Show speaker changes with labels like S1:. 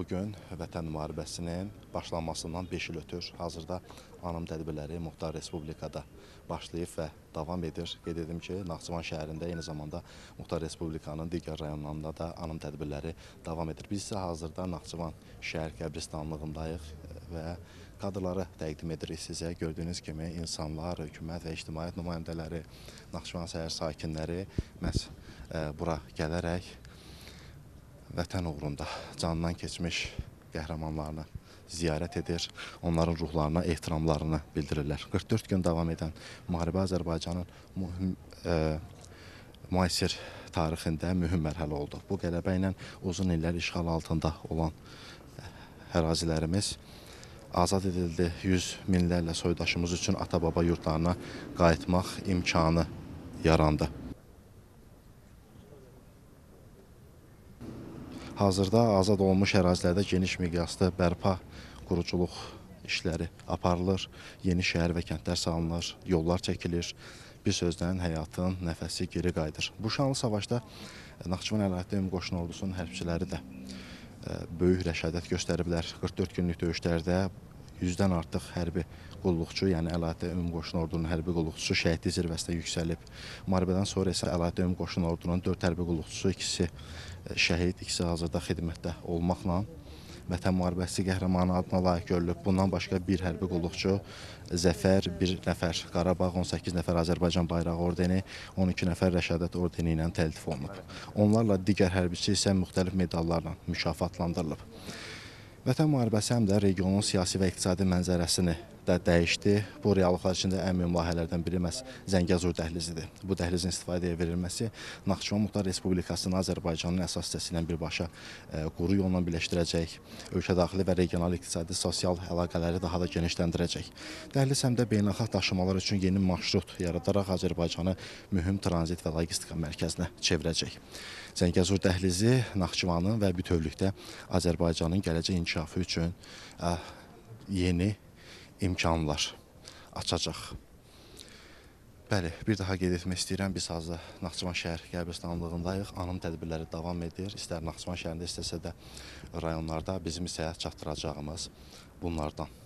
S1: Bugün Vətən müharibəsinin başlanmasından 5 il ötür. Hazırda anım tədbirləri Muxtar Respublikada başlayıb və davam edir. Qeyd edim ki, Naxçıvan şəhərində eyni zamanda Muxtar Respublikanın digər rayonlarında da anım tədbirləri davam edir. Biz isə hazırda Naxçıvan şəhər qəbristanlığındayıq və kadrları təqdim edirik sizə. Gördüyünüz kimi insanlar, hökumət və ictimaiyyət nümayəndələri, Naxçıvan şəhər sakinləri məhz bura gələrək Vətən uğrunda canından keçmiş qəhrəmanlarını ziyarət edir, onların ruhlarına ehtiramlarını bildirirlər. 44 gün davam edən müharibə Azərbaycanın müasir tarixində mühüm mərhələ oldu. Bu qələbə ilə uzun illər işğal altında olan ərazilərimiz azad edildi. Yüz minlərlə soydaşımız üçün ata-baba yurdlarına qayıtmaq imkanı yarandı. Hazırda azad olunmuş ərazilərdə geniş miqyaslı bərpa, quruculuq işləri aparılır, yeni şəhər və kəndlər salınır, yollar çəkilir, bir sözlə həyatın nəfəsi geri qayıdır. Bu şanlı savaşda Naxçıvan Əlahidə Ümumi Qoşun Ordusunun hərbçiləri də böyük rəşadət göstəriblər. 44 günlük döyüşlərdə 100-dən artıq hərbi qulluqçu, yəni Əlahidə Ümumi Qoşun Ordunun hərbi qulluqçusu şəhidlik zirvəsinə yüksəlib. Müharibədən sonra isə Əlahidə Ümumi Qoşun Ordunun 4 hərbi qulluqçusu, ikisi şəhid, ikisi hazırda xidmətdə olmaqla Vətən müharibəsi qəhrəmanı adına layiq görülüb. Bundan başqa bir hərbi qulluqçu Zəfər, bir nəfər Qarabağ, 18 nəfər Azərbaycan bayrağı ordeni, 12 nəfər Rəşadət ordeni ilə təltif olunub. Onlarla digər hərbiçi isə müxtəlif medallarla mükafatlandırılıb. Vətən müharibəsi həm də regionun siyasi və iqtisadi mənzərəsini də dəyişdi. Bu reallıqlar içində ən mühüm layihələrdən biri məhz Zəngəzur dəhlizidir. Bu dəhlizin istifadəyə verilməsi Naxçıvan Muxtar Respublikasını Azərbaycanın əsas hissəsi ilə birbaşa quru yolla birləşdirəcək, ölkə daxili və regional iqtisadi sosial əlaqələri daha da genişləndirəcək. Dəhliz həm də beynəlxalq daşımalar üçün yeni marşrut yaradaraq Azərbaycanı mühüm tranzit və logistika mərkəzinə çevirəcək. Zəngəzur dəhlizi Naxçıvanın və bütövlükdə Azərbaycanın gələcək inkişafı üçün yeni imkanlar açacaq. Bəli, bir daha qeyd etmək istəyirəm, biz hazırda Naxçıvan şəhər qəbristanlığındayıq. Anım tədbirləri davam edir. İstər Naxçıvan şəhərində, istəsə də rayonlarda bizim hissəyə çatdıracağımız bunlardan.